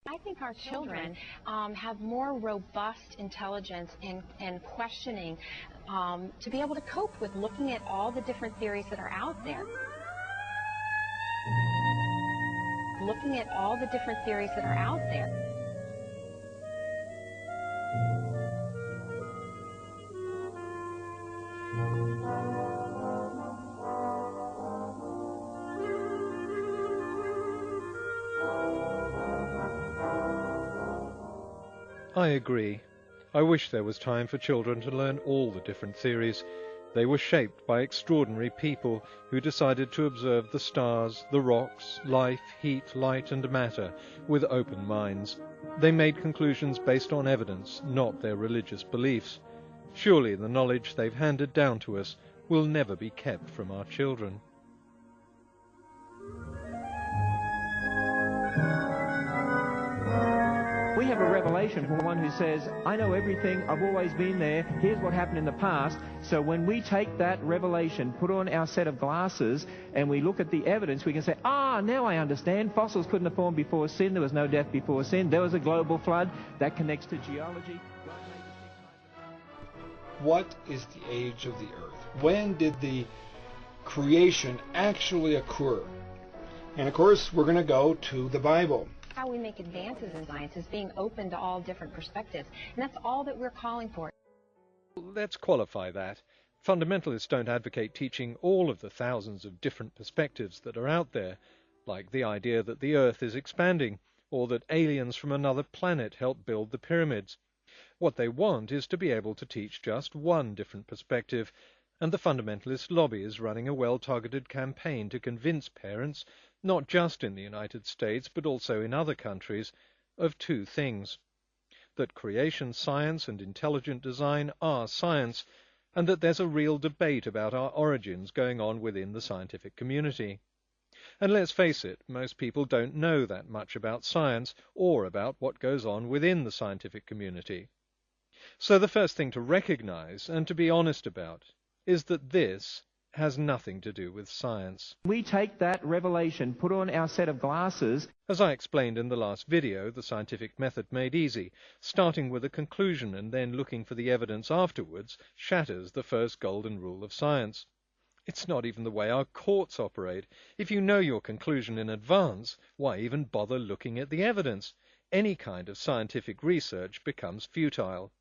I think our children have more robust intelligence and questioning to be able to cope with looking at all the different theories that are out there. Looking at all the different theories that are out there. I agree. I wish there was time for children to learn all the different theories. They were shaped by extraordinary people who decided to observe the stars, the rocks, life, heat, light and matter with open minds. They made conclusions based on evidence, not their religious beliefs. Surely the knowledge they've handed down to us will never be kept from our children. We have a revelation from one who says, I know everything, I've always been there, here's what happened in the past. So when we take that revelation, put on our set of glasses, and we look at the evidence, we can say, now I understand. Fossils couldn't have formed before sin, there was no death before sin, there was a global flood, that connects to geology. What is the age of the earth? When did the creation actually occur? And of course, we're going to go to the Bible. How we make advances in science is being open to all different perspectives, and that's all that we're calling for. Let's qualify that. Fundamentalists don't advocate teaching all of the thousands of different perspectives that are out there, like the idea that the Earth is expanding, or that aliens from another planet helped build the pyramids. What they want is to be able to teach just one different perspective, and the fundamentalist lobby is running a well-targeted campaign to convince parents, not just in the United States, but also in other countries, of two things: that creation science and intelligent design are science, and that there's a real debate about our origins going on within the scientific community. And let's face it, most people don't know that much about science or about what goes on within the scientific community. So the first thing to recognize and to be honest about is that this has nothing to do with science. We take that revelation, put on our set of glasses. As I explained in the last video, the scientific method made easy, starting with a conclusion and then looking for the evidence afterwards, shatters the first golden rule of science. It's not even the way our courts operate. If you know your conclusion in advance, why even bother looking at the evidence? Any kind of scientific research becomes futile.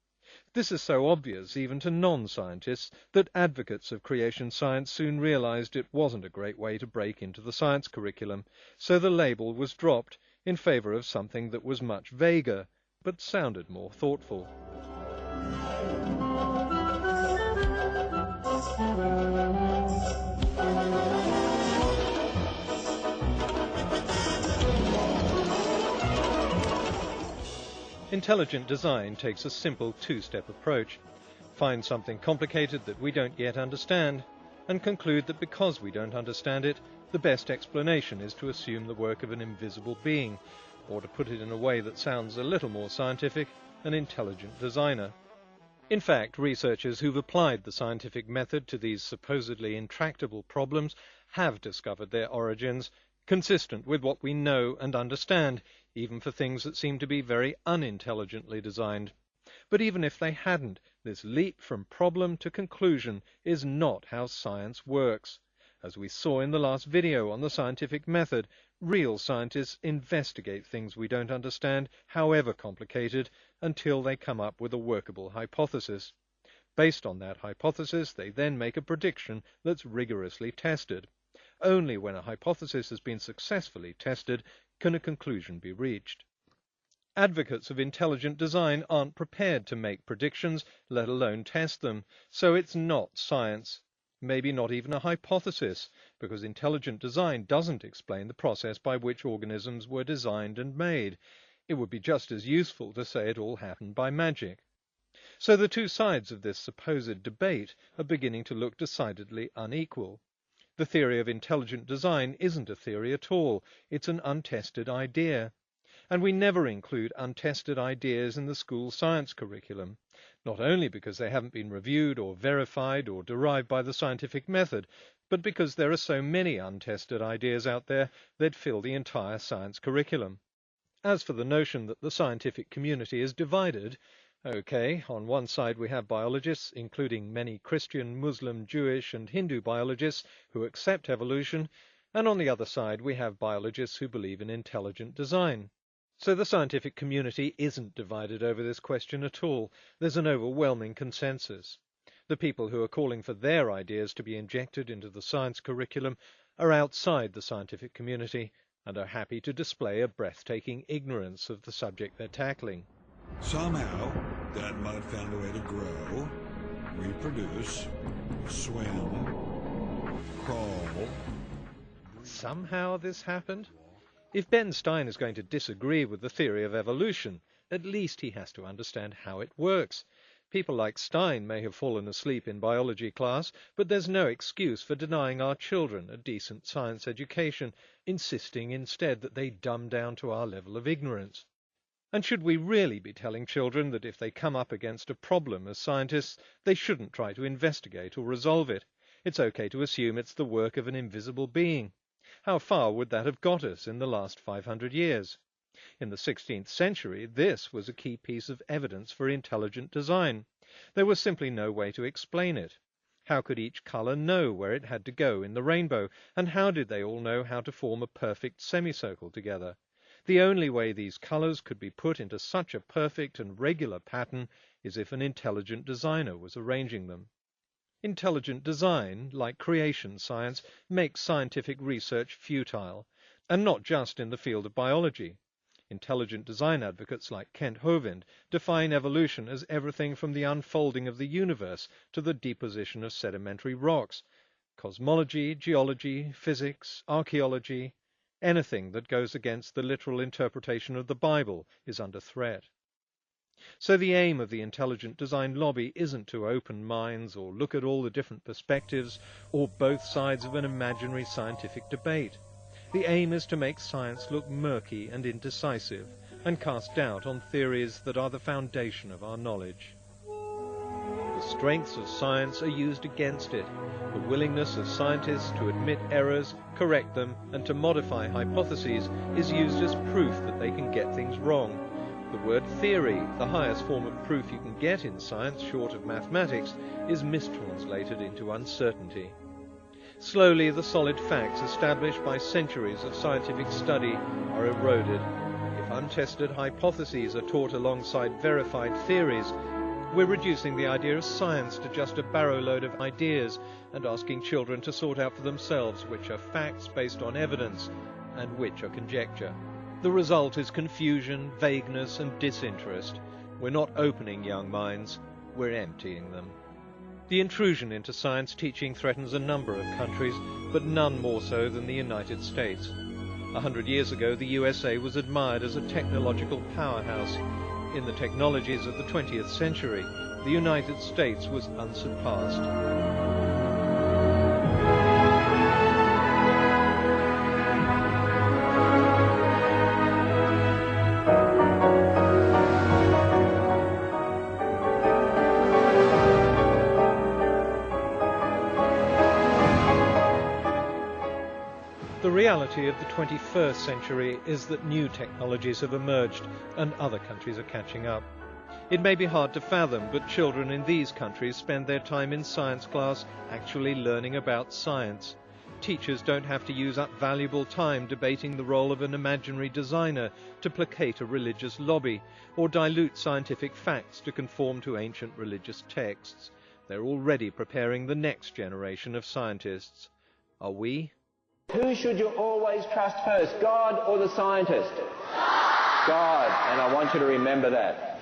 This is so obvious even to non-scientists that advocates of creation science soon realized it wasn't a great way to break into the science curriculum, so the label was dropped in favor of something that was much vaguer, but sounded more thoughtful. Intelligent design takes a simple two-step approach. Find something complicated that we don't yet understand, and conclude that because we don't understand it, the best explanation is to assume the work of an invisible being, or to put it in a way that sounds a little more scientific, an intelligent designer. In fact, researchers who've applied the scientific method to these supposedly intractable problems have discovered their origins, consistent with what we know and understand, even for things that seem to be very unintelligently designed. But even if they hadn't, this leap from problem to conclusion is not how science works. As we saw in the last video on the scientific method, real scientists investigate things we don't understand, however complicated, until they come up with a workable hypothesis. Based on that hypothesis, they then make a prediction that's rigorously tested. Only when a hypothesis has been successfully tested can a conclusion be reached. Advocates of intelligent design aren't prepared to make predictions, let alone test them, so it's not science. Maybe not even a hypothesis, because intelligent design doesn't explain the process by which organisms were designed and made. It would be just as useful to say it all happened by magic. So the two sides of this supposed debate are beginning to look decidedly unequal. The theory of intelligent design isn't a theory at all, it's an untested idea. And we never include untested ideas in the school science curriculum, not only because they haven't been reviewed or verified or derived by the scientific method, but because there are so many untested ideas out there that fill the entire science curriculum. As for the notion that the scientific community is divided, okay, on one side we have biologists, including many Christian, Muslim, Jewish and Hindu biologists who accept evolution, and on the other side we have biologists who believe in intelligent design. So the scientific community isn't divided over this question at all. There's an overwhelming consensus. The people who are calling for their ideas to be injected into the science curriculum are outside the scientific community and are happy to display a breathtaking ignorance of the subject they're tackling. Somehow, that mud found a way to grow, reproduce, swim, crawl. Somehow this happened? If Ben Stein is going to disagree with the theory of evolution, at least he has to understand how it works. People like Stein may have fallen asleep in biology class, but there's no excuse for denying our children a decent science education, insisting instead that they dumb down to our level of ignorance. And should we really be telling children that if they come up against a problem as scientists, they shouldn't try to investigate or resolve it? It's okay to assume it's the work of an invisible being. How far would that have got us in the last 500 years? In the 16th century, this was a key piece of evidence for intelligent design. There was simply no way to explain it. How could each colour know where it had to go in the rainbow, and how did they all know how to form a perfect semicircle together? The only way these colours could be put into such a perfect and regular pattern is if an intelligent designer was arranging them. Intelligent design, like creation science, makes scientific research futile, and not just in the field of biology. Intelligent design advocates like Kent Hovind define evolution as everything from the unfolding of the universe to the deposition of sedimentary rocks. Cosmology, geology, physics, archaeology, anything that goes against the literal interpretation of the Bible is under threat. So the aim of the intelligent design lobby isn't to open minds or look at all the different perspectives or both sides of an imaginary scientific debate. The aim is to make science look murky and indecisive and cast doubt on theories that are the foundation of our knowledge. The strengths of science are used against it. The willingness of scientists to admit errors, correct them, and to modify hypotheses is used as proof that they can get things wrong. The word theory, the highest form of proof you can get in science short of mathematics, is mistranslated into uncertainty. Slowly, the solid facts established by centuries of scientific study are eroded. If untested hypotheses are taught alongside verified theories, we're reducing the idea of science to just a barrowload of ideas and asking children to sort out for themselves which are facts based on evidence and which are conjecture. The result is confusion, vagueness, and disinterest. We're not opening young minds, we're emptying them. The intrusion into science teaching threatens a number of countries, but none more so than the United States. 100 years ago, the USA was admired as a technological powerhouse. In the technologies of the 20th century, the United States was unsurpassed. The reality of the 21st century is that new technologies have emerged and other countries are catching up. It may be hard to fathom, but children in these countries spend their time in science class actually learning about science. Teachers don't have to use up valuable time debating the role of an imaginary designer to placate a religious lobby or dilute scientific facts to conform to ancient religious texts. They're already preparing the next generation of scientists. Are we? Who should you always trust first, God or the scientist? God. And I want you to remember that.